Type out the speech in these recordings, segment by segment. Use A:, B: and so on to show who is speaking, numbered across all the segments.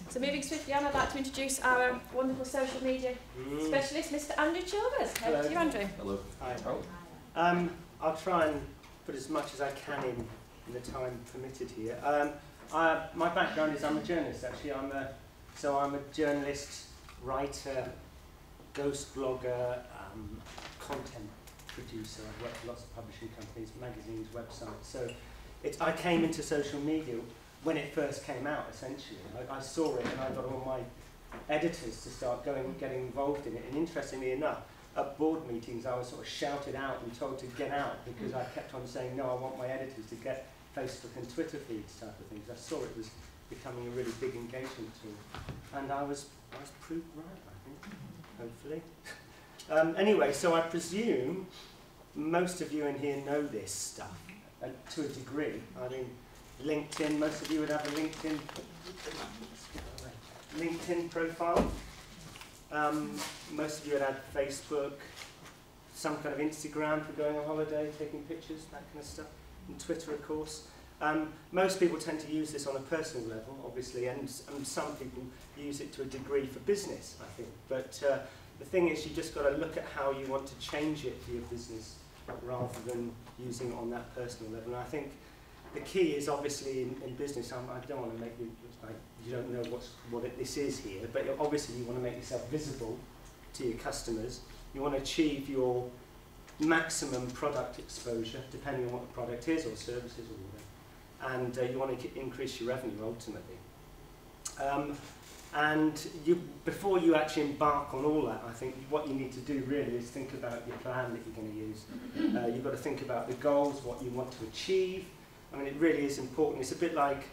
A: So moving swiftly on, I'd like to introduce our wonderful social media specialist, Mr. Andrew Chilvers. Over to you, Andrew.
B: Hello.
C: Hi. I'll try and put as much as I can in the time permitted here. My background is I'm a journalist, actually. I'm a journalist, writer, ghost blogger, content producer. I've worked for lots of publishing companies, magazines, websites. So I came into social media when it first came out, essentially. I saw it and I got all my editors to start getting involved in it. And interestingly enough, at board meetings I was sort of shouted out and told to get out because I kept on saying, no, I want my editors to get Facebook and Twitter feeds type of things. I saw it was becoming a really big engagement tool. And I was proved right, I think, hopefully. Anyway, so I presume most of you in here know this stuff to a degree. I mean, LinkedIn, most of you would have a LinkedIn profile. Most of you would have Facebook, some kind of Instagram for going on holiday, taking pictures, that kind of stuff, and Twitter, of course. Most people tend to use this on a personal level, obviously, and some people use it to a degree for business, I think. But the thing is, you just got to look at how you want to change it for your business rather than using it on that personal level. And I think the key is obviously in business, I don't want to make you look like you don't know this is here, but obviously you want to make yourself visible to your customers. You want to achieve your maximum product exposure, depending on what the product is or services or whatever. And you want to increase your revenue ultimately. Before you actually embark on all that, I think what you need to do really is think about your plan that you're going to use. You've got to think about the goals, what you want to achieve. I mean, it really is important. It's a bit like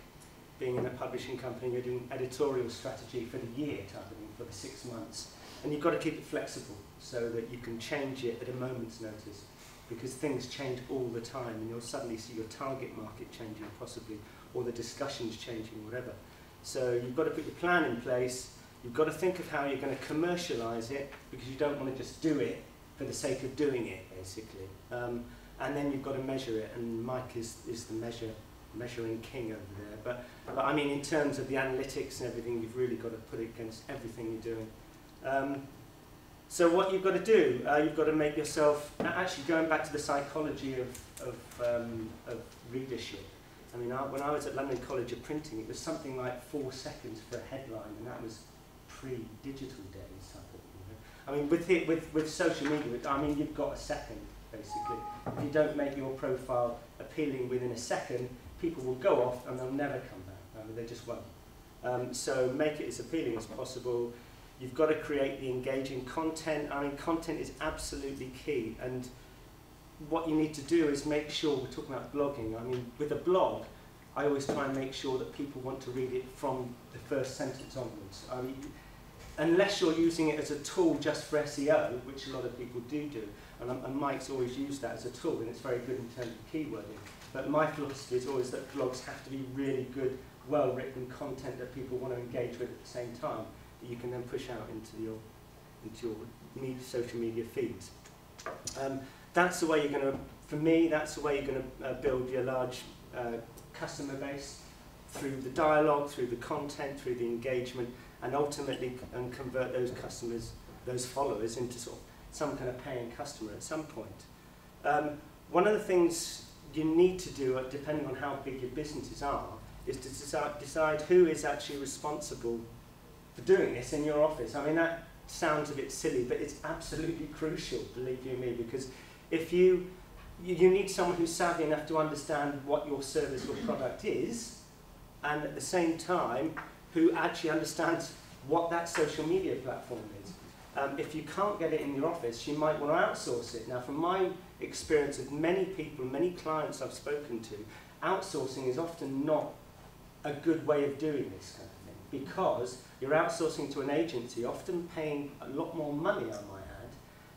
C: being in a publishing company, you're doing editorial strategy for the year type of thing, for the 6 months. And you've got to keep it flexible so that you can change it at a moment's notice, because things change all the time and you'll suddenly see your target market changing possibly, or the discussions changing, whatever. So you've got to put your plan in place, you've got to think of how you're going to commercialise it, because you don't want to just do it for the sake of doing it, basically. And then you've got to measure it, and Mike is the measuring king over there. But I mean, in terms of the analytics and everything, you've really got to put it against everything you're doing. So what you've got to do, you've got to make yourself, actually going back to the psychology of readership. I mean, when I was at London College of Printing, it was something like 4 seconds for a headline, and that was pre-digital days. I mean, with social media, I mean, you've got a second, basically. If you don't make your profile appealing within a second, people will go off and they'll never come back. They just won't. So make it as appealing as possible. You've got to create the engaging content. I mean, content is absolutely key. And what you need to do is make sure, we're talking about blogging. I mean, with a blog, I always try and make sure that people want to read it from the first sentence onwards. I mean, unless you're using it as a tool just for SEO, which a lot of people do, and Mike's always used that as a tool, and it's very good in terms of keywording. But my philosophy is always that blogs have to be really good, well-written content that people want to engage with at the same time, that you can then push out into your social media feeds. That's the way you're going to, for me, that's the way you're going to build your large customer base, through the dialogue, through the content, through the engagement, and ultimately convert those customers, those followers, into sort of some kind of paying customer at some point. One of the things you need to do, depending on how big your businesses are, is to decide who is actually responsible for doing this in your office. I mean, that sounds a bit silly, but it's absolutely crucial, believe you me, because if you need someone who's savvy enough to understand what your service or product is, and at the same time, who actually understands what that social media platform is. If you can't get it in your office, you might want to outsource it. Now, from my experience with many people, many clients I've spoken to, outsourcing is often not a good way of doing this kind of thing, because you're outsourcing to an agency, often paying a lot more money, I might add,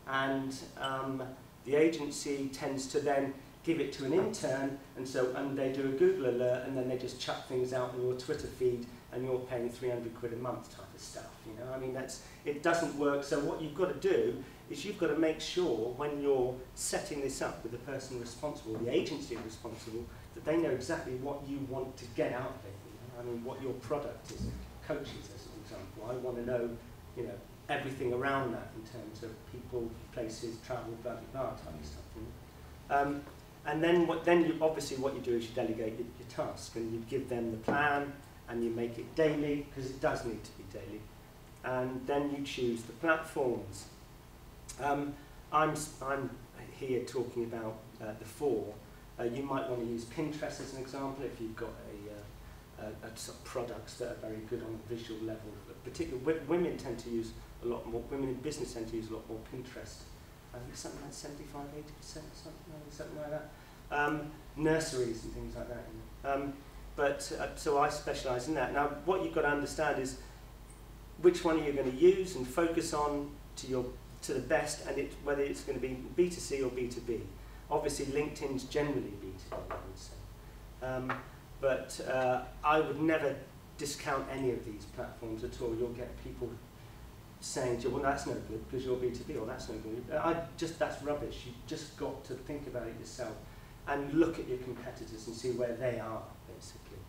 C: and the agency tends to then give it to an intern, and they do a Google alert, and then they just chuck things out on your Twitter feed, and you're paying 300 quid a month type of stuff. You know, I mean, it doesn't work. So what you've got to do is you've got to make sure when you're setting this up with the person responsible, the agency responsible, that they know exactly what you want to get out of it. You know? I mean, what your product is. coaches, as an example. I want to know, you know, everything around that in terms of people, places, travel, blah, blah, blah, type of stuff. You know? And then obviously what you do is you delegate your task, and you give them the plan, and you make it daily, because it does need to be daily. And then you choose the platforms. I'm here talking about the 4. You might want to use Pinterest as an example if you've got a sort of products that are very good on a visual level. Particularly women tend to use a lot more, women in business tend to use a lot more Pinterest. I think something like 75–80%, something like that. Nurseries and things like that. You know. So I specialise in that. Now, what you've got to understand is which one are you going to use and focus on to the best, and whether it's going to be B2C or B2B. Obviously, LinkedIn's generally B2B, I would say. But I would never discount any of these platforms at all. You'll get people saying, well, that's no good because you're B2B, or that's no good. That's rubbish. You've just got to think about it yourself and look at your competitors and see where they are, basically.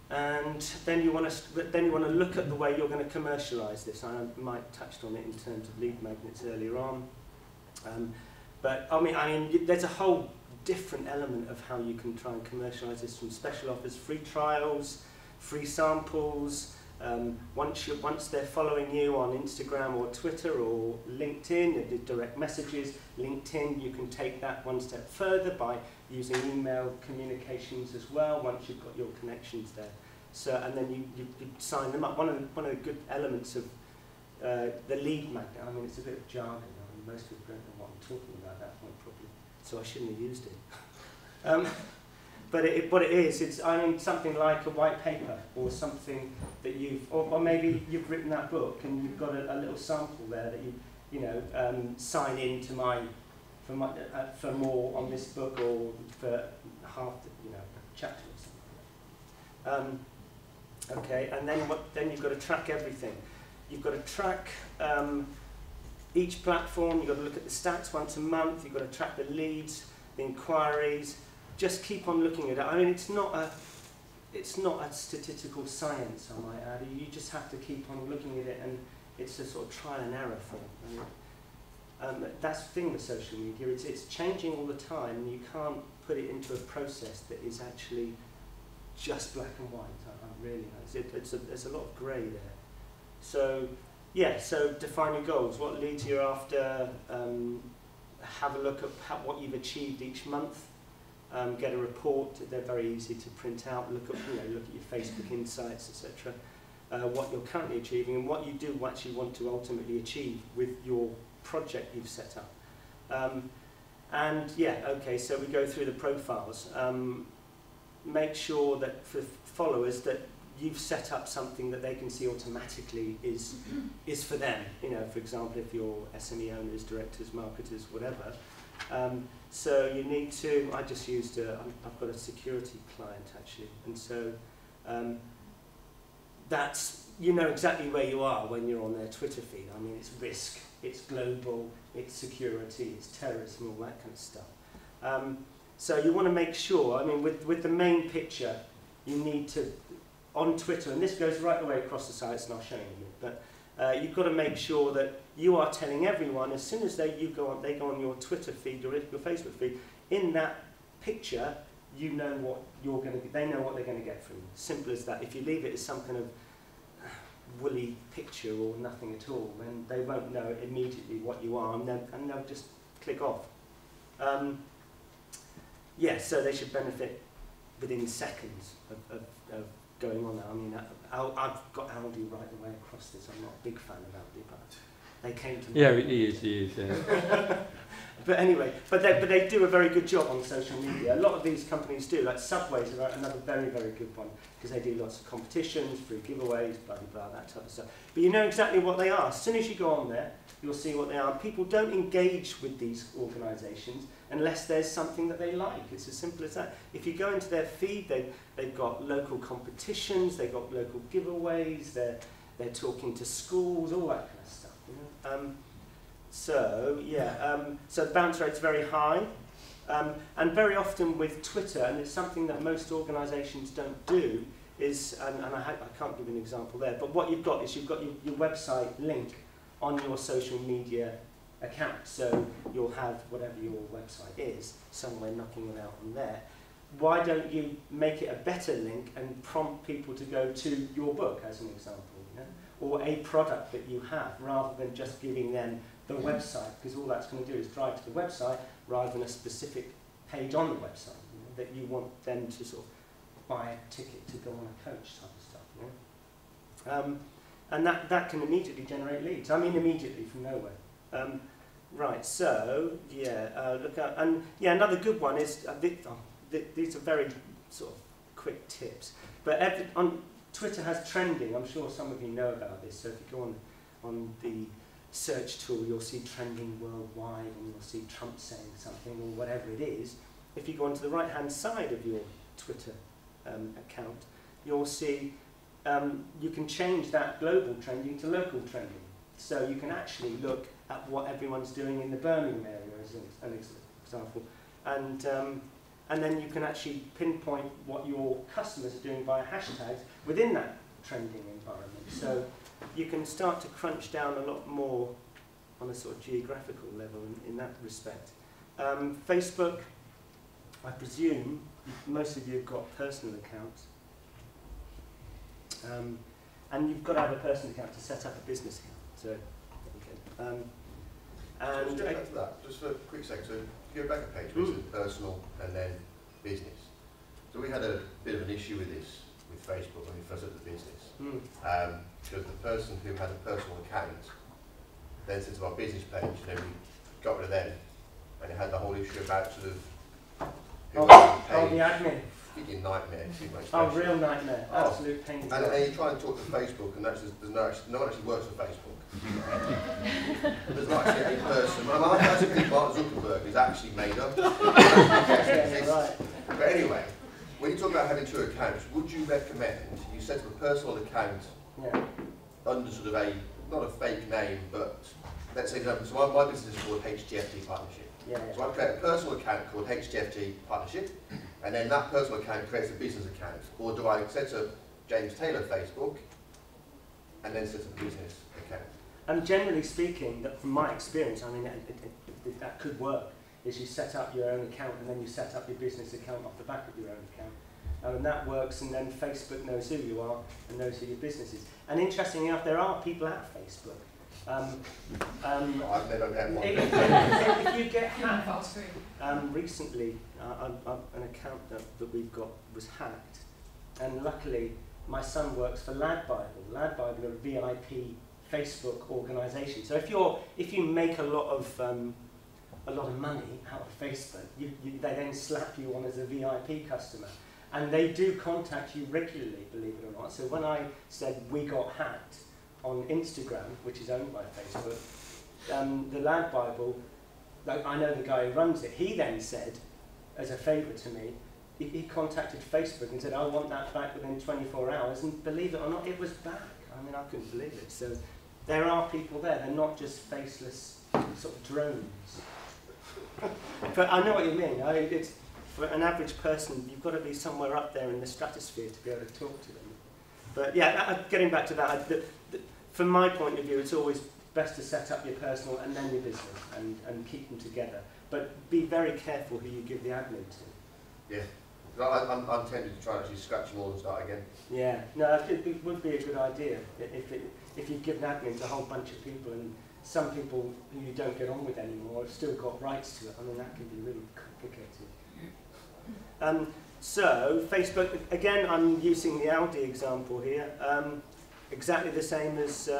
C: And then you want to look at the way you're going to commercialise this. I might touched on it in terms of lead magnets earlier on. But I mean, there's a whole different element of how you can try and commercialise this, from special offers, free trials, free samples. Once they're following you on Instagram or Twitter or LinkedIn, the direct messages, LinkedIn, you can take that one step further by using email communications as well, once you've got your connections there. So, and then you sign them up. One of the good elements of the lead magnet, I mean, it's a bit of jargon. I mean, most people don't know what I'm talking about at that point, probably, so I shouldn't have used it. But what it is, it's something like a white paper, or something that or maybe you've written that book and you've got a little sample there that you sign in to for more on this book, or for half a chapter or something. Okay, and then you've got to track everything. You've got to track each platform. You've got to look at the stats once a month. You've got to track the leads, the inquiries. Just keep on looking at it. I mean, it's not a statistical science, I might add. You just have to keep on looking at it, and it's a sort of trial and error thing. That's the thing with social media. It's changing all the time, and you can't put it into a process that is actually just black and white. I really know. There's a lot of grey there. So yeah. So define your goals. What leads you're after. Have a look at what you've achieved each month. Get a report. They're very easy to print out. Look at your Facebook insights, etc. What you're currently achieving and what you do actually want to ultimately achieve with your project you've set up. And yeah, okay. So we go through the profiles. Make sure that for followers that you've set up something that they can see automatically is for them. For example, if you're SME owners, directors, marketers, whatever. So you need to, I just used, I've got a security client actually, and so that's, you know exactly where you are when you're on their Twitter feed. I mean, it's risk, it's global, it's security, it's terrorism, all that kind of stuff. So you want to make sure, I mean, with the main picture, you need to, on Twitter, and this goes right the way across the sites, and I'll show you in a minute, but you've got to make sure that you are telling everyone, as soon as they go on your Twitter feed or your Facebook feed, in that picture, you know what you're going to, they know what they're going to get from you. Simple as that. If you leave it as some kind of woolly picture or nothing at all, then they won't know immediately what you are, and they'll just click off. Yeah, so they should benefit within seconds of going on there. I mean, I've got Aldi right the way across this. I'm not a big fan of Aldi, but they came to me.
B: Yeah, he is, yeah.
C: But anyway, but they do a very good job on social media. A lot of these companies do, like Subway's another very, very good one, because they do lots of competitions, free giveaways, blah, blah, blah, that type of stuff. But you know exactly what they are. As soon as you go on there, you'll see what they are. People don't engage with these organisations unless there's something that they like. It's as simple as that. If you go into their feed, they've got local competitions, they've got local giveaways, they're talking to schools, all that kind of stuff. You know? So yeah, so the bounce rate's very high, and very often with Twitter, and it's something that most organisations don't do, is, and I can't give you an example there, but what you've got is you've got your website link on your social media account. So you'll have whatever your website is somewhere knocking it out on there. Why don't you make it a better link and prompt people to go to your book, as an example, you know? Or a product that you have, rather than just giving them the website, because all that's going to do is drive to the website rather than a specific page on the website, you know, that you want them to sort of buy a ticket to go on a coach type of stuff. You know? And that can immediately generate leads. I mean, immediately from nowhere. Right, so, yeah, look at, and yeah, another good one is, these are very sort of quick tips, but on Twitter has trending. I'm sure some of you know about this, so if you go on the search tool, you'll see trending worldwide, and you'll see Trump saying something, or whatever it is. If you go onto the right-hand side of your Twitter account, you'll see you can change that global trending to local trending. So you can actually look at what everyone's doing in the Birmingham area, as an example, and then you can actually pinpoint what your customers are doing via hashtags within that trending environment. So you can start to crunch down a lot more on a sort of geographical level in that respect. Facebook, I presume most of you have got personal accounts. And you've got to have a personal account to set up a business account. So, okay. And
D: just go back to that, just for a quick second. So go back a page, which is personal and then business. So we had a bit of an issue with this with Facebook when we first had the business, because the person who had a personal account then set up our business page, and then we got rid of them, and it had the whole issue about sort of who
C: the admin.
D: Freaking nightmare.
C: Oh, real nightmare. Absolute pain.
D: And you try and talk to Facebook, and there's no one actually works for Facebook. There's not actually a person. I actually think Mark Zuckerberg is actually made up.
C: Right.
D: But anyway, when you talk about having two accounts, would you recommend you set up a personal account under sort of not a fake name, but let's say, so my business is called HGFT Partnership. So I create a personal account called HGFT Partnership, and then that personal account creates a business account. Or do I set up James Taylor Facebook, and then set up a business account?
C: And generally speaking, from my experience, I mean, that could work, is you set up your own account, and then you set up your business account off the back of your own account. And that works, and then Facebook knows who you are, and knows who your business is. And interestingly enough, there are people at Facebook.
D: I've never met one.
C: If you get hacked, recently, an account that we've got was hacked, and luckily my son works for Lad Bible. Lad Bible are a VIP Facebook organisation. So if you make a lot of money out of Facebook, they then slap you on as a VIP customer, and they do contact you regularly, believe it or not. So when I said we got hacked on Instagram, which is owned by Facebook, the Lad Bible, like, I know the guy who runs it, he then said, as a favour to me, he contacted Facebook and said, I want that back within 24 hours, and believe it or not, it was back. I mean, I couldn't believe it. So there are people there, they're not just faceless sort of drones. But I know what you mean. It's, for an average person, you've got to be somewhere up there in the stratosphere to be able to talk to them. But yeah, getting back to that, from my point of view, it's always best to set up your personal and then your business and keep them together. But be very careful who you give the admin to.
D: Yeah. I'm tempted to try and actually scratch them all and start again.
C: Yeah, no, it would be a good idea if you've given admin to a whole bunch of people, and some people who you don't get on with anymore have still got rights to it. I mean, that can be really complicated. So, Facebook, again, I'm using the Aldi example here. Exactly the same as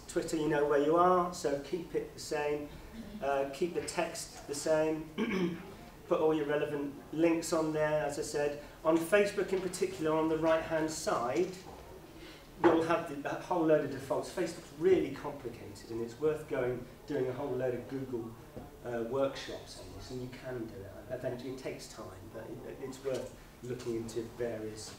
C: Twitter, you know where you are, so keep it the same. Keep the text the same. Put all your relevant links on there, as I said. On Facebook in particular, on the right-hand side, you'll have a whole load of defaults. Facebook's really complicated, and it's worth doing a whole load of Google workshops on this, and you can do it. Eventually, it takes time, but it's worth looking into various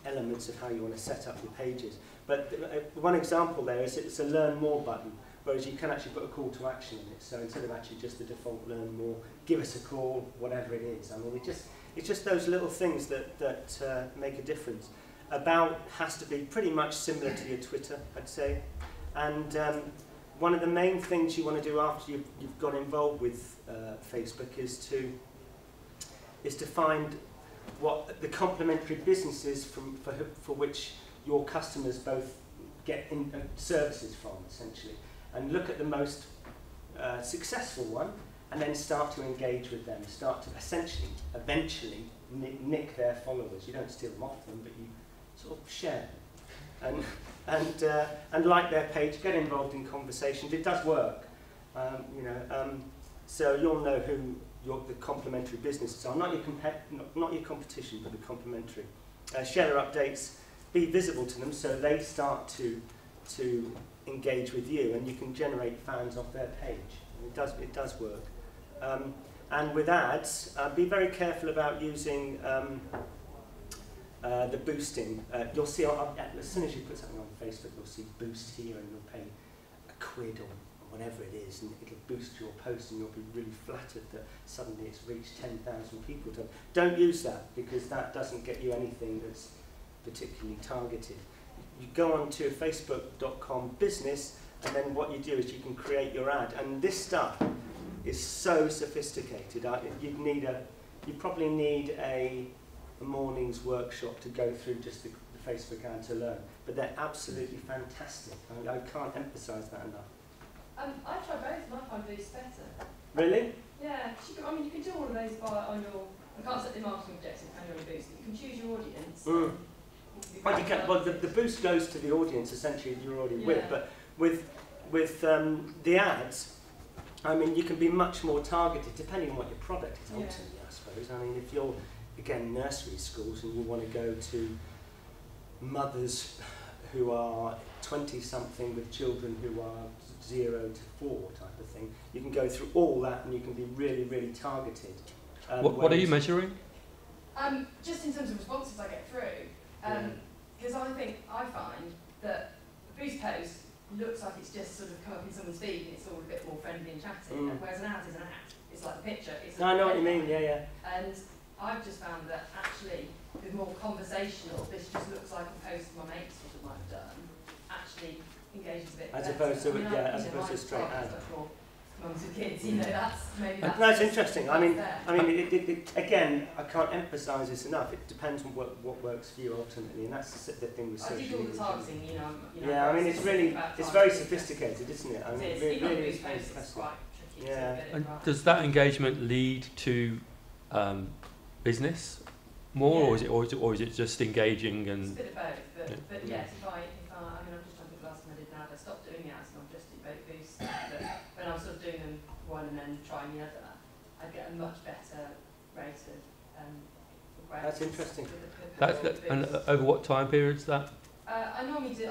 C: elements of how you want to set up your pages. But one example there is it's a Learn More button, whereas you can actually put a call to action in it. So instead of actually just the default Learn More, give us a call, whatever it is. I mean, it's just those little things that make a difference. About has to be pretty much similar to your Twitter, I'd say. And one of the main things you want to do after you've got involved with Facebook is to find what the complementary businesses for which your customers both get services from, essentially, and look at the most successful one, and then start to engage with them, start to eventually nick their followers. You don't steal them off them, but you sort of share them. And like their page, get involved in conversations. It does work, so you'll know who the complementary businesses are, not your competition, but the complementary. Share their updates, be visible to them, so they start to engage with you, and you can generate fans off their page. It does work. And with ads, be very careful about using the boosting. You'll see, as soon as you put something on Facebook, you'll see boost here, and you'll pay £1 or whatever it is, and it'll boost your post, and you'll be really flattered that suddenly it's reached 10,000 people. Don't use that, because that doesn't get you anything that's particularly targeted. You go on to facebook.com business, and then what you do is you can create your ad, and this stuff is so sophisticated. You probably need a morning's workshop to go through just the Facebook ad to learn, but they're absolutely fantastic. I can't emphasise that enough.
A: I try both, and I find Boost better.
C: Really?
A: Yeah, you can do all of those on your. I can't set the marketing objective on your Boost. You can choose your audience.
C: Well, the boost goes to the audience essentially you're already with, but with the ads, I mean, you can be much more targeted depending on what your product is ultimately, I suppose. I mean, if you're, again, nursery schools and you want to go to mothers who are 20-something with children who are 0 to 4 type of thing, you can go through all that and you can be really, really targeted.
B: What are you measuring?
A: Just in terms of responses I get through. Because I find that a Boost post looks like it's just sort of come up in someone's feed and it's all a bit more friendly and chatty, whereas an ad is an ad. It's like a picture.
C: I know what you mean, yeah.
A: And I've just found that actually, with more conversational, this just looks like a post my mates sort of might have done, actually engages a bit
C: as
A: better.
C: opposed to a straight ad.
A: Mums with kids,
C: that's interesting. I mean, again, I can't emphasise this enough. It depends on what works for you ultimately, and that's the thing with social media.
A: I do all the targeting,
C: Yeah, I mean, it's very sophisticated, isn't it? I mean,
A: it
C: really
A: is
C: impressive.
A: quite tricky.
C: Yeah.
B: And does that engagement lead to business more, or is it just engaging and?
A: It's a bit of both, but yes, I'm just trying to think the last time I did an ad, I stopped doing the ads and I'm just doing Boost. But when I was sort of doing them one and then trying the other, I'd get a much better rate of growth.
C: That's interesting.
B: And over what time period is that?
A: I normally do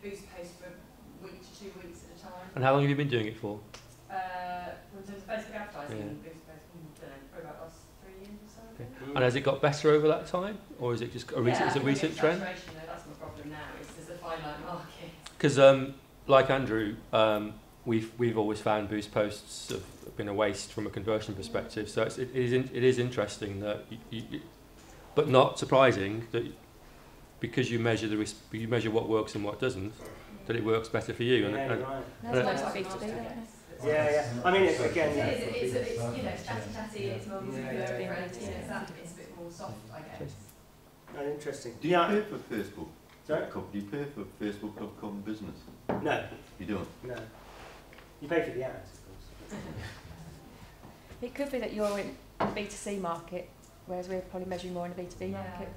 A: Boost posts for a week to 2 weeks at a time.
B: And how long have you been doing it for?
A: In terms of Facebook advertising, Boost posts, probably about last 3 years or so.
B: Okay. And has it got better over that time, or is it just a recent trend?
A: That's my problem now. There's a finite market.
B: Because like Andrew, we've always found Boost posts have been a waste from a conversion perspective. So it is interesting that, but not surprising that because you measure what works and what doesn't, that it works better for you.
C: Right.
A: That's nice to be.
C: Yeah. I mean, it's
A: it's chatty, it's mums and it's a bit more soft, I guess.
C: Interesting.
E: Do you pay for Facebook?
C: Sorry?
E: Do you pay for Facebook.com business?
C: No.
E: You don't?
C: No. You pay for the ads, of course.
F: It could be that you're in the B2C market, whereas we're probably measuring more in the B2B market.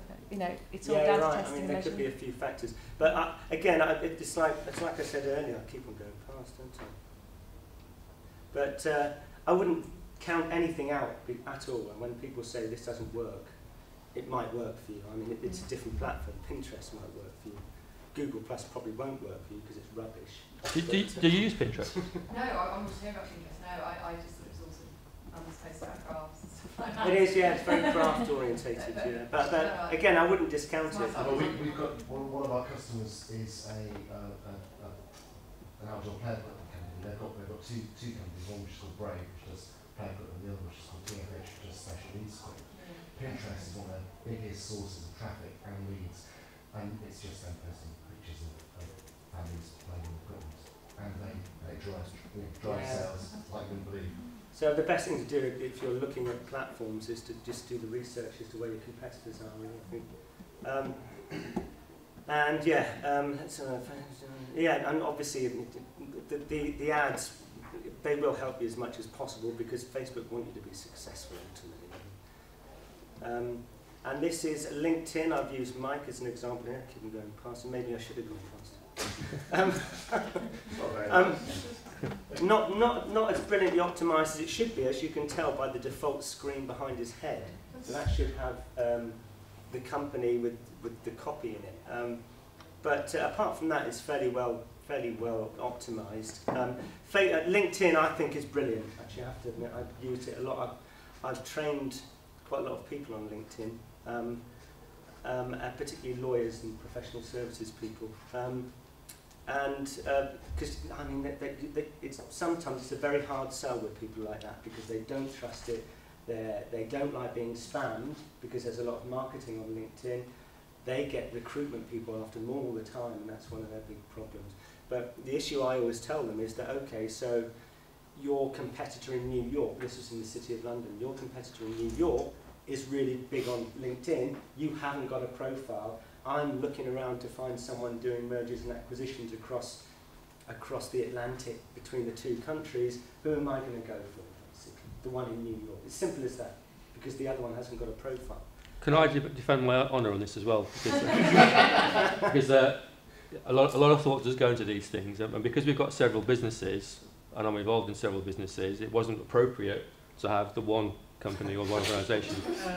F: It's all down to testing and
C: there could be
F: measuring.
C: a few factors. But again, it's like I said earlier, I keep on going past, don't I? But I wouldn't count anything out at all. And when people say this doesn't work, it might work for you. I mean, it's a different platform. Pinterest might work for you. Google Plus probably won't work for you because it's rubbish.
B: Do you use Pinterest?
A: No, I'm just hearing about Pinterest. No, I just thought it was awesome. I'm just posting about crafts and stuff like that.
C: It is, yeah. It's very craft orientated, yeah. But again, I wouldn't discount it.
G: Well, we've got one of our customers is an outdoor player equipment company. They've got two companies, one which is called Brave, which does player equipment, and the other which is called TFH, which does special needs equipment. Pinterest is one of their biggest sources of traffic and leads and it's just them posting pictures of families playing with equipment, and they drive sales like you wouldn't believe.
C: So the best thing to do if you're looking at platforms is to just do the research as to where your competitors are, really, I think. And yeah, and obviously the ads, they will help you as much as possible because Facebook want you to be successful ultimately. And this is LinkedIn. I've used Mike as an example here. Keep going past, and maybe I should have gone past. Not as brilliantly optimised as it should be, as you can tell by the default screen behind his head. So that should have the company with the copy in it. But apart from that, it's fairly well optimised. LinkedIn, I think, is brilliant. Actually, I have to admit, I've used it a lot. I've trained quite a lot of people on LinkedIn, particularly lawyers and professional services people. Because I mean, sometimes it's a very hard sell with people like that because they don't trust it. They don't like being spammed because there's a lot of marketing on LinkedIn. They get recruitment people after them all the time, and that's one of their big problems. But the issue I always tell them is that, okay, so your competitor in New York, this is in the City of London, your competitor in New York is really big on LinkedIn. You haven't got a profile. I'm looking around to find someone doing mergers and acquisitions across the Atlantic between the two countries. Who am I going to go for, basically? The one in New York. It's simple as that, because the other one hasn't got a profile.
B: Can I defend my honour on this as well? Because a lot of thought does go into these things, and because we've got several businesses, and I'm involved in several businesses, it wasn't appropriate to have the one company or one organisation.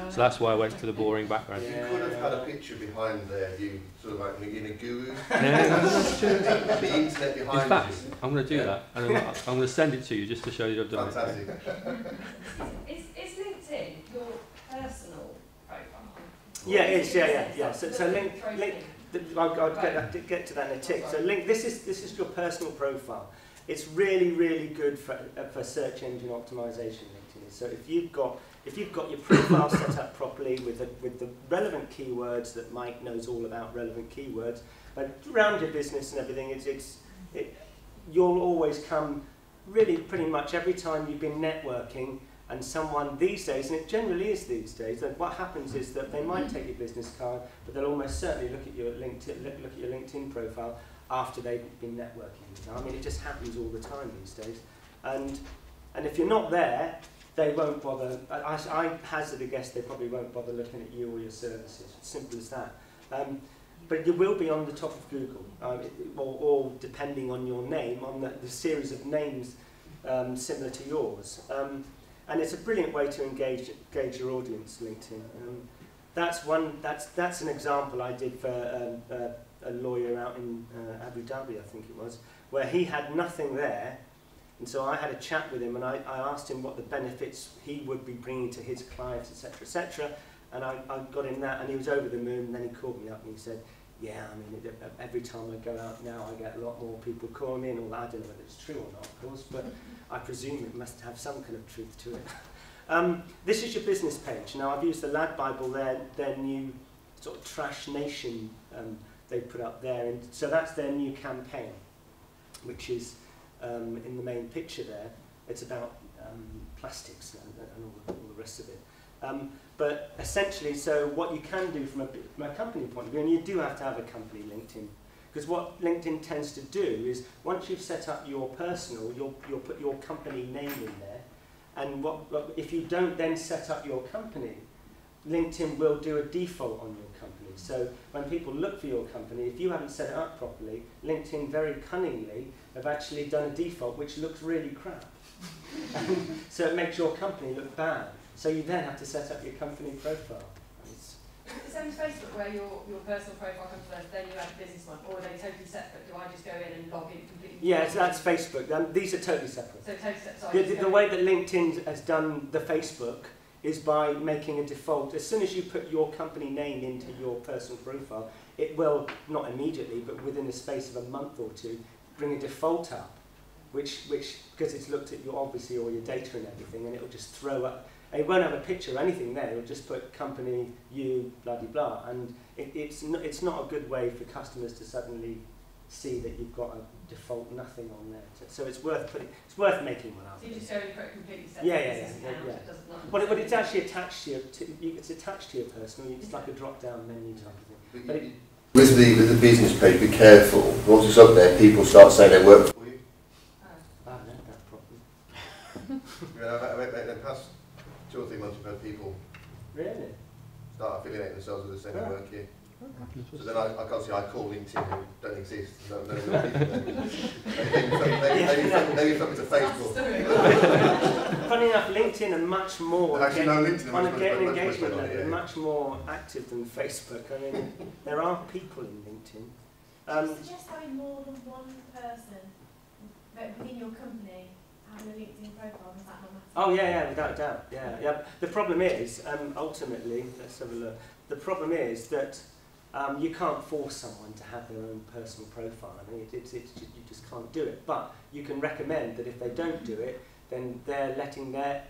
B: So that's why I went for the boring background.
D: You could have had a picture behind there of you, sort of like in a guru.
B: That's true.
D: The internet behind
B: in fact,
D: you.
B: I'm going to do that, and I'm going to send it to you just to show you I've done
D: Fantastic.
A: Is LinkedIn your personal profile?
C: Yeah, it's yeah. So link. I'll get to that in a tick. So this is your personal profile. It's really good for search engine optimization. LinkedIn is. So if you've got your profile set up properly with the relevant keywords that Mike knows all about, relevant keywords, but around your business and everything, you'll always come really pretty much every time you've been networking. And someone these days, and it generally is these days, that what happens is that they might take your business card, but they'll almost certainly look at your LinkedIn profile after they've been networking. I mean, it just happens all the time these days. And if you're not there, they won't bother. I hazard a guess they probably won't bother looking at you or your services. It's simple as that. But you will be on the top of Google, or depending on your name, on the series of names similar to yours. And it's a brilliant way to engage your audience, LinkedIn. That's an example I did for a lawyer out in Abu Dhabi, I think it was, where he had nothing there, and so I had a chat with him, and I asked him what the benefits he would be bringing to his clients, etc., and I got him that, and he was over the moon. And then he called me up and he said, "Yeah, I mean, every time I go out now, I get a lot more people calling me, and all that. I don't know whether it's true or not, of course, but I presume it must have some kind of truth to it." This is your business page. Now, I've used the Lad Bible, their new sort of Trash Nation they put up there. And so that's their new campaign, which is in the main picture there. It's about plastics and all the rest of it. But essentially, so what you can do from a company point of view, and you do have to have a company LinkedIn, because what LinkedIn tends to do is once you've set up your personal, you'll put your company name in there, and if you don't then set up your company, LinkedIn will do a default on your company. So when people look for your company, if you haven't set it up properly, LinkedIn very cunningly have actually done a default which looks really crap. So it makes your company look bad. So you then have to set up your company profile.
A: The same as Facebook, where your personal profile comes first, then you add a business one, or are they totally separate? Do I just go in and log in completely?
C: Yeah, so that's Facebook. These are totally separate.
A: So totally separate.
C: The way that LinkedIn has done the Facebook is by making a default. As soon as you put your company name into your personal profile, it will, not immediately, but within the space of a month or two, bring a default up, which because it's looked at your, obviously, all your data and everything, and it will just throw up. And it won't have a picture or anything there. It'll just put company, you, blah, blah, blah. And it's not a good way for customers to suddenly see that you've got a default nothing on there. So it's worth making one up.
A: So you just go and put a completely separate
C: Yeah.
A: business account. It doesn't not
C: But it's actually attached to it's attached to your personal. It's like a drop-down menu type of thing. But
D: with the business page, be careful. Once it's up there, people start saying they work for you.
C: I don't know that problem.
D: In the past 2 or 3 months, we've had people
C: Really?
D: start affiliating themselves with the same work here. So then I can't see. I call LinkedIn who don't exist. No real people. Maybe something to Facebook.
C: Funny enough, LinkedIn are much more
D: Actually, no, LinkedIn
C: on
D: much
C: getting
D: much
C: engagement
D: on
C: level.
D: it,
C: They're
D: yeah.
C: much more active than Facebook. I mean, there are people in LinkedIn.
H: Do you suggest having more than one person within your company having a LinkedIn profile? Does that not matter?
C: Oh yeah, without a doubt. Yeah. The problem is, ultimately, let's have a look. The problem is that you can't force someone to have their own personal profile. I mean, you just can't do it. But you can recommend that if they don't do it, then they're letting their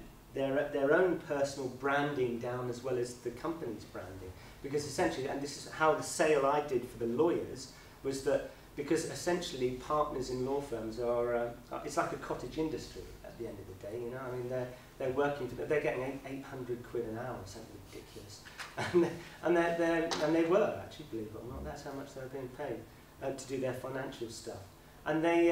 C: own personal branding down as well as the company's branding. Because essentially, and this is how the sale I did for the lawyers, was that because essentially partners in law firms are, it's like a cottage industry at the end of the day, you know. I mean, they're working for, they're getting 800 quid an hour, something ridiculous. And they were, actually, believe it or not, that's how much they were being paid to do their financial stuff. And they,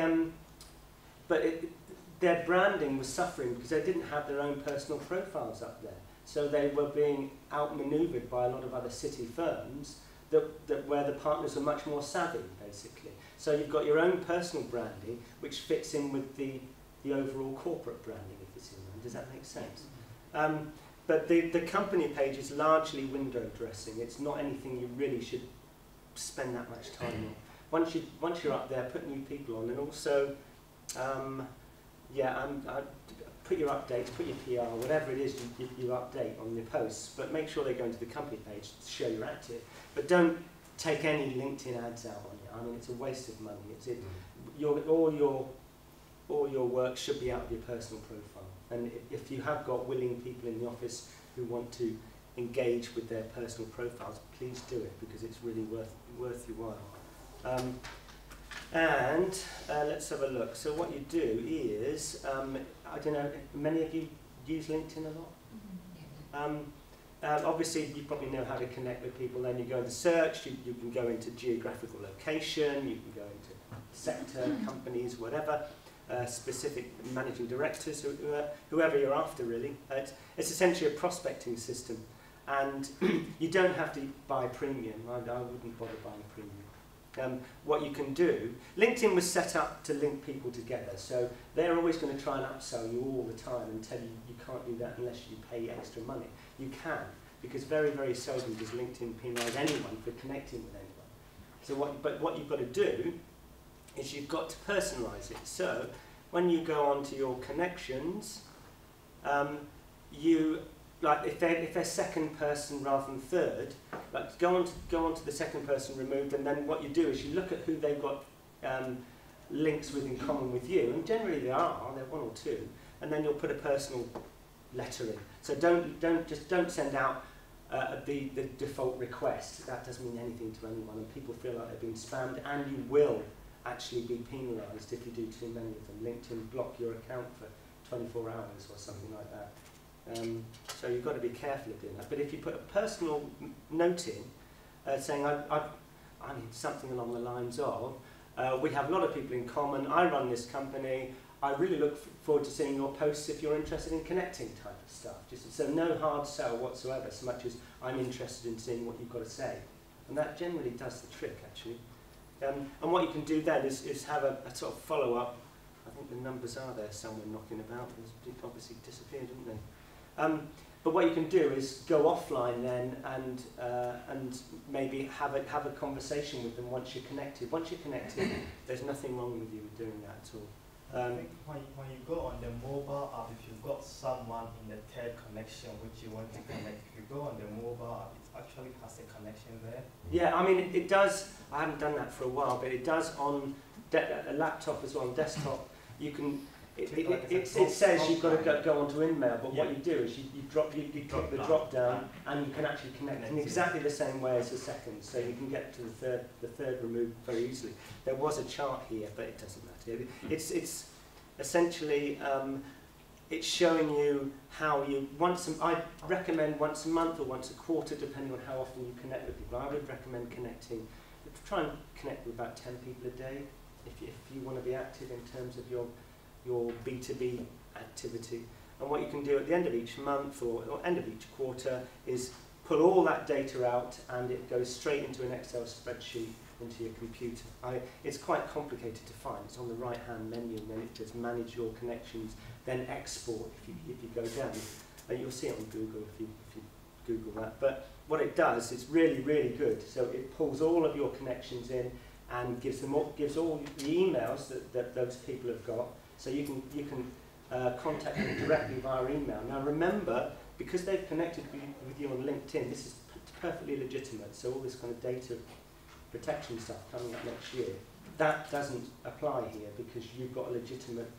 C: their branding was suffering because they didn't have their own personal profiles up there. So they were being outmaneuvered by a lot of other city firms where the partners were much more savvy, basically. So you've got your own personal branding, which fits in with the overall corporate branding, if it's in there. Does that make sense? But the company page is largely window dressing. It's not anything you really should spend that much time on. Once you're up there, put new people on, and also, put your updates, put your PR, whatever it is you update on your posts, but make sure they go into the company page to show you're active. But don't take any LinkedIn ads out on it. I mean, it's a waste of money. All your work should be out of your personal profile. And if you have got willing people in the office who want to engage with their personal profiles, please do it, because it's really worth your while. Let's have a look. So what you do is, I don't know, many of you use LinkedIn a lot? Obviously, you probably know how to connect with people. Then you go into search, you can go into geographical location, you can go into sector, companies, whatever, specific managing directors, whoever you're after, really. It's essentially a prospecting system. And you don't have to buy premium. I wouldn't bother buying premium. What you can do, LinkedIn was set up to link people together, so they're always going to try and upsell you all the time and tell you you can't do that unless you pay extra money. You can, because very, very seldom does LinkedIn penalise anyone for connecting with anyone. So what you've got to do is you've got to personalise it. So when you go onto your connections, if they're second person rather than third, like go on to the second person removed, and then what you do is you look at who they've got links with in common with you, and generally they're one or two, and then you'll put a personal letter in. So don't send out the default request. That doesn't mean anything to anyone, and people feel like they've been spammed, and you will actually be penalised if you do too many of them. LinkedIn block your account for 24 hours or something like that. So you've got to be careful of doing that. But if you put a personal note in, saying, I mean, something along the lines of, we have a lot of people in common, I run this company, I really look forward to seeing your posts if you're interested in connecting type of stuff. So no hard sell whatsoever, so much as I'm interested in seeing what you've got to say. And that generally does the trick, actually. And what you can do then is have a sort of follow-up. I think the numbers are there somewhere knocking about. They've obviously disappeared, haven't they? But what you can do is go offline then and maybe have a conversation with them once you're connected. Once you're connected, there's nothing wrong with you doing that at all.
I: I think when you go on the mobile app, if you've got someone in the third connection which you want to connect, if you go on the mobile app, it actually has a connection there.
C: Yeah, I mean it does. I haven't done that for a while, but it does on a laptop as well, desktop. You can it says you've got to go onto InMail, but what you do is you click the drop down, and you can actually connect in exactly the same way as the second, so you can get to the third removed very easily. There was a chart here, but it doesn't matter. It's essentially it's showing you how you I recommend once a month or once a quarter, depending on how often you connect with people. I would recommend try and connect with about 10 people a day if you want to be active in terms of your B2B activity. And what you can do at the end of each month or end of each quarter is pull all that data out, and it goes straight into an Excel spreadsheet into your computer. It's quite complicated to find. It's on the right-hand menu, and then it says manage your connections, then export if you go down. You'll see it on Google if you Google that. But what it does, it's really, really good. So it pulls all of your connections in and gives all the emails that those people have got. So you can contact them directly via email. Now remember, because they've connected with you on LinkedIn, this is perfectly legitimate. So all this kind of data protection stuff coming up next year, that doesn't apply here because you've got a legitimate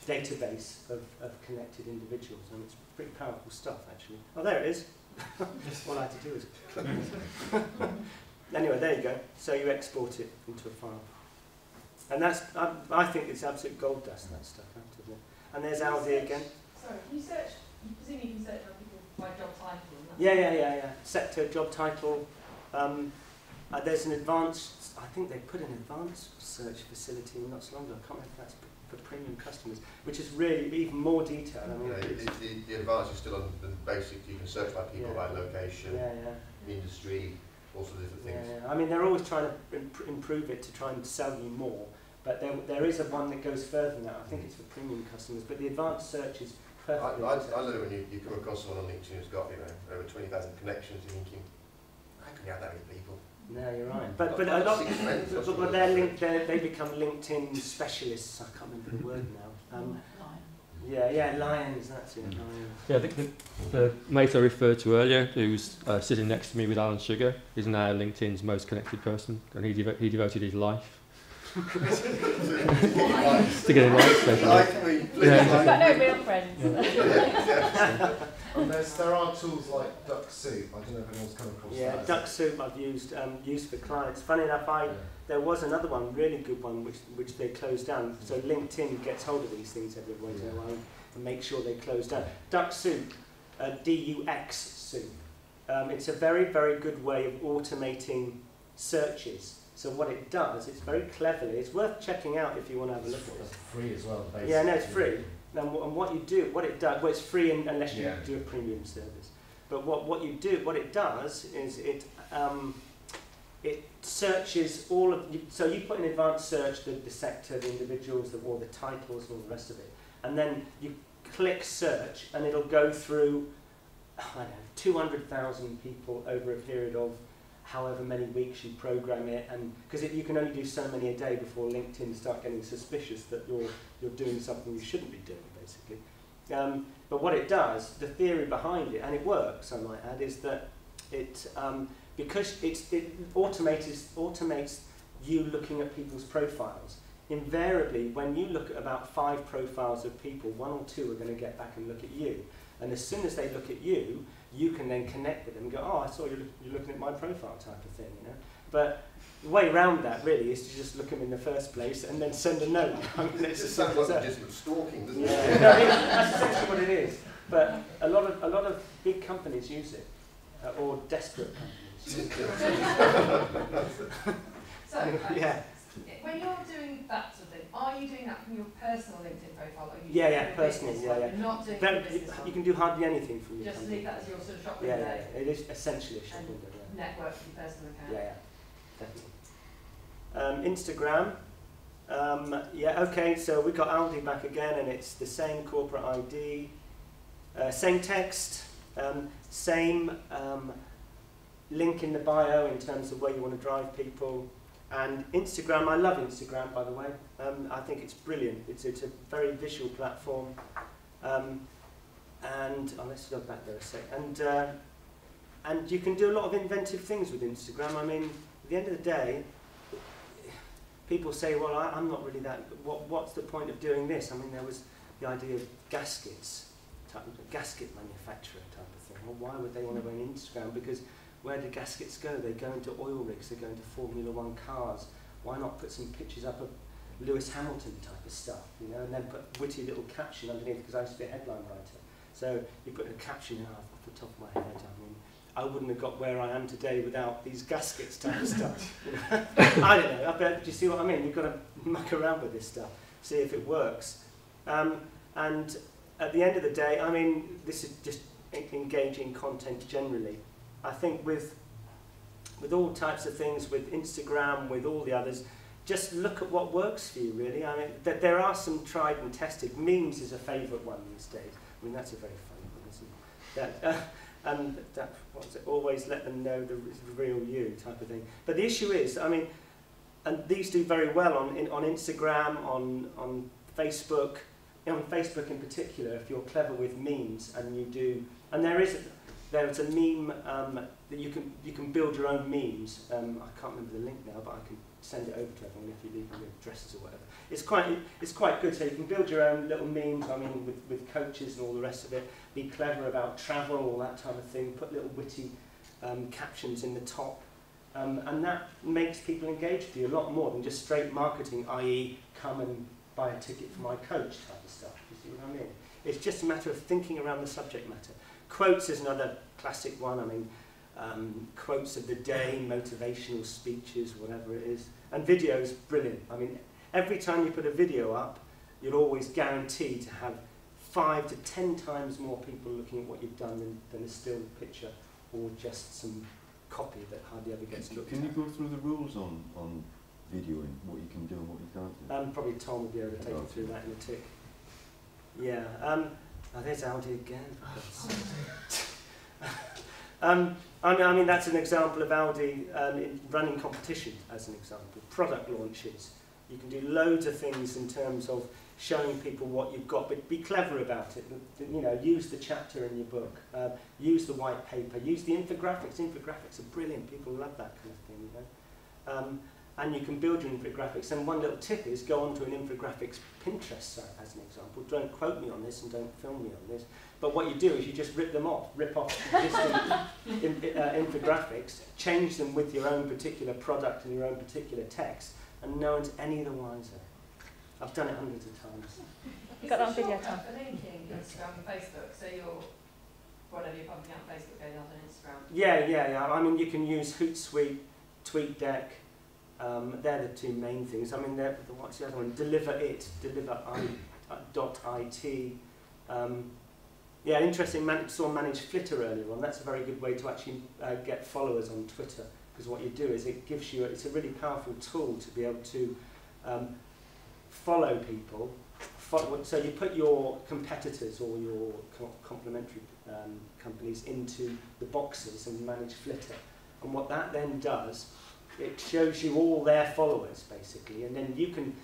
C: database of connected individuals, and it's pretty powerful stuff actually. Oh, there it is. All I had to do is click. Anyway, there you go. So you export it into a file. And that's, I think it's absolute gold dust, that stuff, isn't it? And there's Aldi again.
A: Sorry, can you search, you presume you can search on people by job title?
C: Yeah. Sector, job title. There's an advanced, I think they put an advanced search facility in not so long ago. I can't remember if that's for premium customers, which is really even more detailed. I mean,
D: the advantage is still on the basic. You can search by people, by location, industry, all sorts of different things.
C: I mean, they're always trying to improve it to try and sell you more, but there is one that goes further than that. I think it's for premium customers, but the advanced search is perfect.
D: I love it when you come across someone on LinkedIn who's got over 20,000 connections. You're thinking, how can you have that many people?
C: No, you're right. But a lot, but they become LinkedIn specialists. I can't remember the word now. Lions. That's it. Lions.
B: Yeah, I think the mate I referred to earlier, who's sitting next to me with Alan Sugar, is now LinkedIn's most connected person, and he devoted his life to getting likes.
F: We've got no real friends.
G: And there are tools like DuckSoup. I don't know if anyone's come across that.
C: DuckSoup I've used for clients. Funny enough, there was another one, really good one, which they closed down. So LinkedIn gets hold of these things every once in a while and make sure they close down. DuckSoup, D-U-X-Soup. It's a very, very good way of automating searches. So what it does, it's very cleverly, it's worth checking out if you want to have a look at it.
G: It's free as well, basically.
C: Yeah, no, it's free. And what it does, well, it's free unless you do a premium service. But what it does is it searches all of. So you put in advanced search the sector, the individuals, or the titles, and all the rest of it, and then you click search, and it'll go through 200,000 people over a period of however many weeks you program it, and because you can only do so many a day before LinkedIn start getting suspicious that you're doing something you shouldn't be doing, basically. But what it does, the theory behind it, and it works, I might add, is that because it automates you looking at people's profiles. Invariably, when you look at about 5 profiles of people, 1 or 2 are going to get back and look at you, and as soon as they look at you, you can then connect with them and go, oh, I saw you're looking at my profile type of thing, But the way around that really is to just look at them in the first place and then send a note.
D: It just sounds like legitimate stalking, doesn't it?
C: That's essentially what it is. But a lot of big companies use it, or desperate companies.
A: So, when you're doing that sort of thing, are you doing that from your personal LinkedIn profile? Or are you
C: personally,
A: You're not doing business
C: you can do hardly anything from your
A: just
C: company.
A: leave that as your sort of shop window.
C: It is essentially a shop window.
A: Network for your personal account.
C: Definitely. Instagram. So we got Aldi back again, and it's the same corporate ID, same text, same link in the bio in terms of where you want to drive people. And Instagram, I love Instagram, by the way. I think it's brilliant. It's a very visual platform. Let's go back there a sec. And you can do a lot of inventive things with Instagram. I mean, at the end of the day, people say, well, I'm not really that, what's the point of doing this? I mean, there was the idea of gaskets, gasket manufacturer type of thing. Well, why would they want to go on Instagram? Because where do gaskets go? They go into oil rigs, they go into Formula One cars. Why not put some pictures up of Lewis Hamilton type of stuff, you know, and then put a witty little caption underneath, because I used to be a headline writer. So you put a caption out off the top of my head. I mean, I wouldn't have got where I am today without these gaskets type of stuff. You know? I don't know. I bet, do you see what I mean? You've got to muck around with this stuff, see if it works. And at the end of the day, I mean, this is just engaging content generally. I think with all types of things, with Instagram, with all the others, just look at what works for you, really. I mean, there are some tried and tested. Memes is a favourite one these days. I mean, that's a very funny one, isn't it? And that, what was it? Always let them know the real you type of thing. But the issue is, I mean, and these do very well on Instagram, on Facebook. You know, on Facebook in particular, if you're clever with memes and you do, and there's a meme that you can build your own memes. I can't remember the link now, but I can send it over to everyone if you leave them with addresses or whatever. It's quite good. So you can build your own little memes. I mean, with coaches and all the rest of it. Be clever about travel, all that type of thing. Put little witty captions in the top, and that makes people engage with you a lot more than just straight marketing, i.e., come and buy a ticket for my coach type of stuff. You see what I mean? It's just a matter of thinking around the subject matter. Quotes is another classic one. I mean, quotes of the day, motivational speeches, whatever it is. And videos, brilliant. I mean, every time you put a video up, you'll always guarantee to have 5 to 10 times more people looking at what you've done than a still picture or just some copy that hardly ever gets looked at.
E: Can you go through the rules on videoing, what you can do and what you can't do?
C: Probably Tom will be able to take you through that in a tick. Yeah. Oh, there's Aldi again. I mean, that's an example of Aldi running competition, as an example. Product launches. You can do loads of things in terms of showing people what you've got, but be clever about it. You know, use the chapter in your book. Use the white paper. Use the infographics. Infographics are brilliant. People love that kind of thing, you know. And you can build your infographics. And one little tip is go onto an infographics Pinterest site, as an example. Don't quote me on this and don't film me on this. But what you do is you just rip off existing infographics, change them with your own particular product and your own particular text, and no one's any the wiser. I've done it hundreds of times.
F: You got that on video, Tom?
A: For linking Instagram and Facebook, so whatever you're pumping out on Facebook goes out on Instagram.
C: Yeah. I mean, you can use Hootsuite, TweetDeck. They're the two main things. I mean, what's the other one? Deliver.it. Yeah, interesting. Saw Manage Flitter earlier on. That's a very good way to actually get followers on Twitter, because what you do is it gives you, it's a really powerful tool to be able to follow people. So you put your competitors or your complementary companies into the boxes and Manage Flitter. And what that then does, it shows you all their followers, basically, and then you can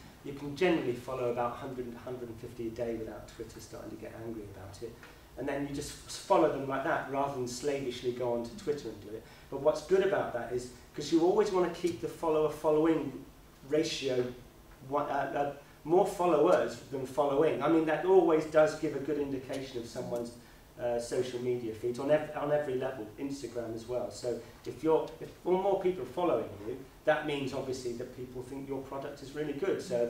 C: generally follow about 100, 150 a day without Twitter starting to get angry about it. And then you just follow them like that, rather than slavishly go onto Twitter and do it. But what's good about that is, because you always want to keep the follower-following ratio, more followers than following. I mean, that always does give a good indication of someone's social media feeds on every level, Instagram as well. So if more people are following you, that means obviously that people think your product is really good. So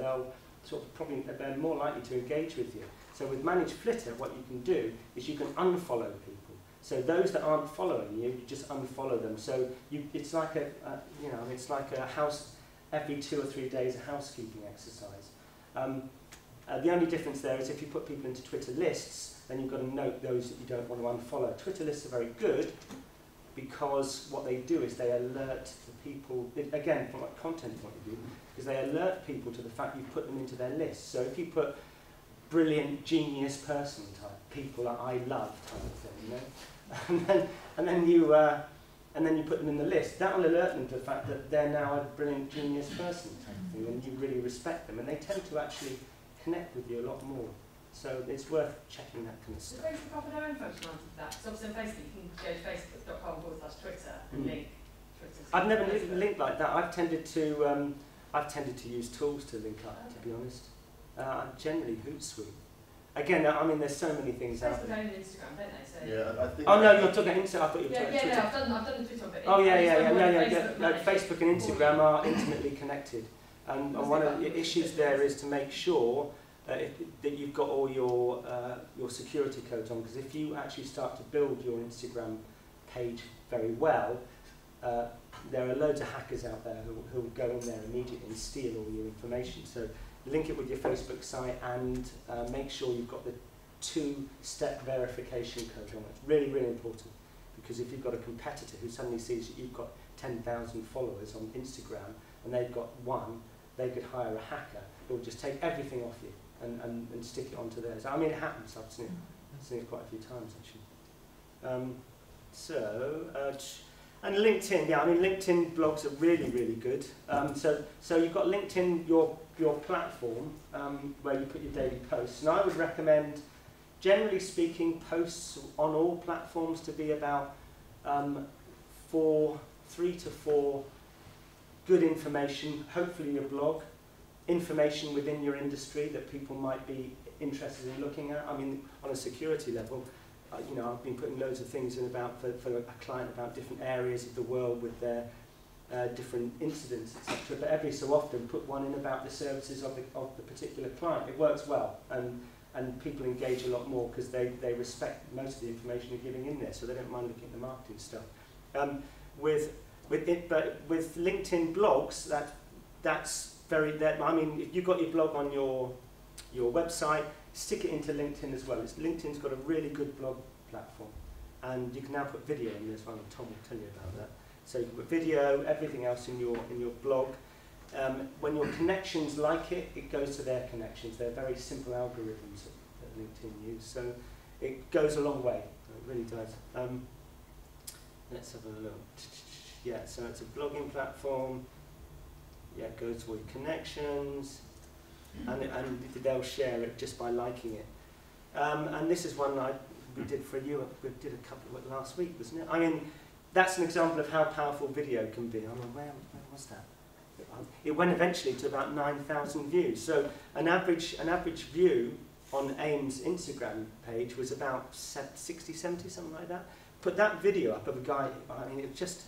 C: they're more likely to engage with you. So with Manage Flitter, what you can do is you can unfollow people. So those that aren't following you, you just unfollow them. So it's like a house, every 2 or 3 days, a housekeeping exercise. The only difference there is if you put people into Twitter lists, then you've got to note those that you don't want to unfollow. Twitter lists are very good because what they do is they alert the people, again, from a content point of view, because they alert people to the fact you've put them into their list. So if you put brilliant, genius person type, people that I love type of thing, you know, and then you put them in the list, that will alert them to the fact that they're now a brilliant, genius person type of thing, and you really respect them, and they tend to actually connect with you a lot more. So it's worth checking that kind of stuff.
A: Does Facebook offer their own functionality for that? Because obviously on Facebook you can go to facebook.com/Twitter and link Twitter.
C: I've never linked like that. I've tended to I've tended to use tools to link up, to be honest. Generally Hootsuite. Again, I mean, there's so many things out
A: Facebook
C: there.
A: own Instagram, don't they? So
D: Yeah, I think.
C: Oh no, you're talking Instagram. I thought you were talking
A: Twitter.
C: Twitter.
A: I've done the Twitter bit.
C: Oh yeah, yeah, yeah. No,
A: Facebook,
C: no. Facebook and Instagram are intimately connected, and one of the issues there is to make sure that you've got all your security codes on. Because if you actually start to build your Instagram page very well, there are loads of hackers out there who will go in there immediately and steal all your information. So link it with your Facebook site and make sure you've got the 2-step verification code on it. It's really, really important, because if you've got a competitor who suddenly sees that you've got 10,000 followers on Instagram and they've got 1, they could hire a hacker who will just take everything off you and stick it onto theirs. I mean, it happens. I've seen it quite a few times, actually. And LinkedIn, yeah, I mean, LinkedIn blogs are really, really good. So you've got LinkedIn, your platform, where you put your daily posts. And I would recommend, generally speaking, posts on all platforms to be about 3 to 4 good information, hopefully your blog, information within your industry that people might be interested in looking at. I mean, on a security level, you know, I've been putting loads of things in about for a client about different areas of the world with their different incidents, etc. But every so often, put one in about the services of the particular client. It works well, and people engage a lot more because they respect most of the information you're giving in there, so they don't mind looking at the marketing stuff. With LinkedIn blogs, that's very. I mean, if you've got your blog on your website, stick it into LinkedIn as well. LinkedIn's got a really good blog platform, and you can now put video in there as well. And Tom will tell you about that. So you can put video, everything else in your blog. When your connections like it, it goes to their connections. They're very simple algorithms that LinkedIn use, so it goes a long way. It really does. Let's have a look. Yeah, so it's a blogging platform. Yeah, it goes to all your connections, and they'll share it just by liking it. And this is one we did for you. We did a couple of last week, wasn't it? I mean, that's an example of how powerful video can be. I mean, where was that? It went eventually to about 9,000 views. So an average view on AIM's Instagram page was about 60, 70, something like that. Put that video up of a guy. I mean, it just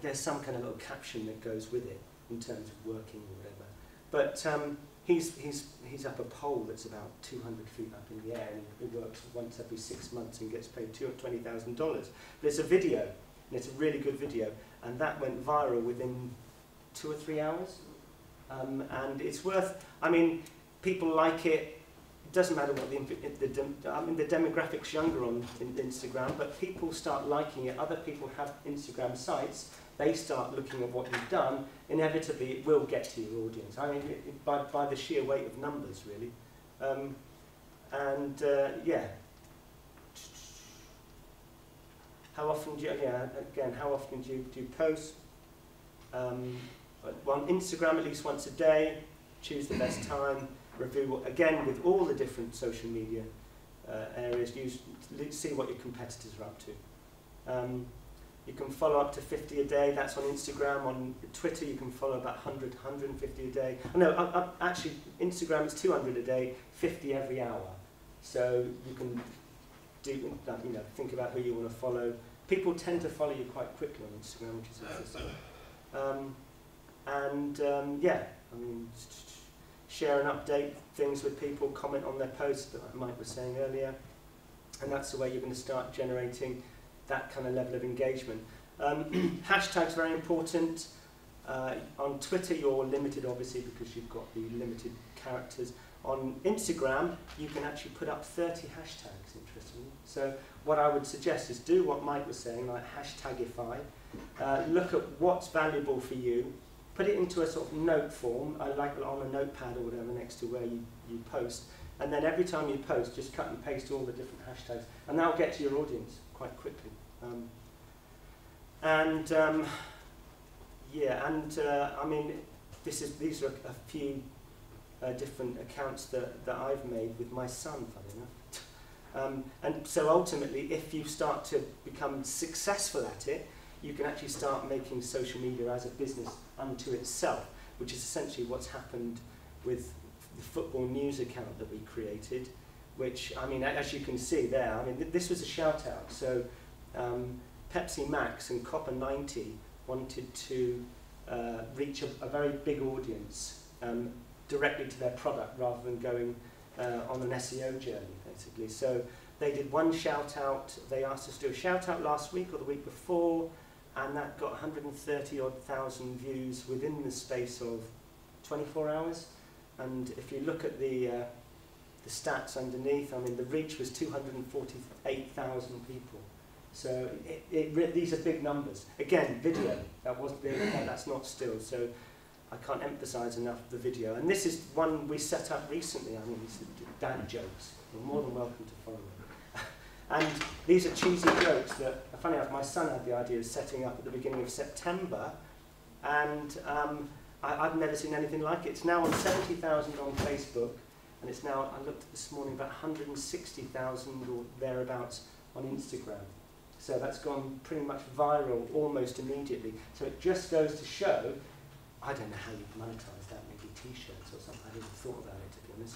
C: there's some kind of little caption that goes with it in terms of working or whatever. But he's up a pole that's about 200 feet up in the air, and he works once every 6 months and gets paid $20,000. But it's a video, and it's a really good video, and that went viral within 2 or 3 hours. And it's worth. I mean, people like it. It doesn't matter what the demographic's younger on Instagram, but people start liking it. Other people have Instagram sites. They start looking at what you've done. Inevitably, it will get to your audience. I mean, by the sheer weight of numbers, really. Yeah. How often do you? Yeah. Again, how often do you post? On Instagram, at least once a day. Choose the best time. Review again with all the different social media areas. See what your competitors are up to. You can follow up to 50 a day. That's on Instagram. On Twitter, you can follow about 100, 150 a day. Oh, no, actually, Instagram is 200 a day, 50 every hour. So you can think about who you want to follow. People tend to follow you quite quickly on Instagram, which is interesting. Yeah, I mean, share and update things with people, comment on their posts, like Mike was saying earlier, and that's the way you're going to start generating that kind of level of engagement. Hashtags very important. On Twitter, you're limited, obviously, because you've got the limited characters. On Instagram, you can actually put up 30 hashtags, interestingly. So what I would suggest is do what Mike was saying, like hashtagify. Look at what's valuable for you. Put it into a sort of note form, like on a notepad or whatever, next to where you post. And then every time you post, just cut and paste all the different hashtags. And that'll get to your audience quite quickly. I mean, these are a few different accounts that I've made with my son, funny enough. And so ultimately, if you start to become successful at it, you can actually start making social media as a business unto itself. which is essentially what's happened with the football news account that we created, which, I mean, as you can see there, I mean, this was a shout out. So Pepsi Max and Copper 90 wanted to reach a very big audience directly to their product rather than going on an SEO journey, basically. So they did one shout out. They asked us to do a shout out last week or the week before, and that got 130,000 views within the space of 24 hours. And if you look at the stats underneath, I mean, the reach was 248,000 people. So these are big numbers. Again, video, that's not still. So I can't emphasize enough the video. And this is one we set up recently. I mean, it's dad jokes. You're more than welcome to follow them. And these are cheesy jokes that, funny enough, my son had the idea of setting up at the beginning of September. And I've never seen anything like it. It's now on 70,000 on Facebook. And it's now, I looked this morning, about 160,000 or thereabouts on Instagram. So that's gone pretty much viral almost immediately. So it just goes to show, I don't know how you monetize that, maybe t-shirts or something. I hadn't even thought about it, to be honest.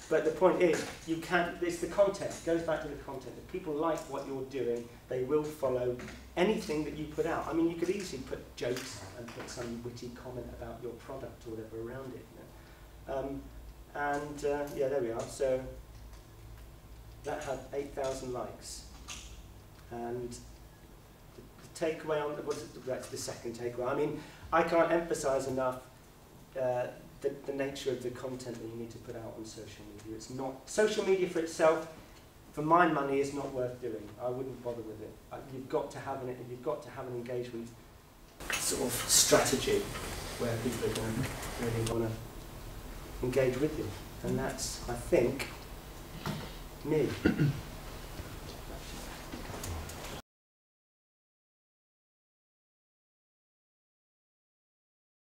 C: But the point is, you can't, it's the content. It goes back to the content. If people like what you're doing, they will follow anything that you put out. I mean, you could easily put jokes out and put some witty comment about your product or whatever around it. You know? Yeah, there we are. So that had 8,000 likes. And the takeaway on that's the second takeaway. I mean, I can't emphasize enough the nature of the content that you need to put out on social media. It's not social media for itself. For my money, is not worth doing. I wouldn't bother with it. You've got to have an engagement sort of strategy where people are going to really want to engage with you, and that's, I think, me.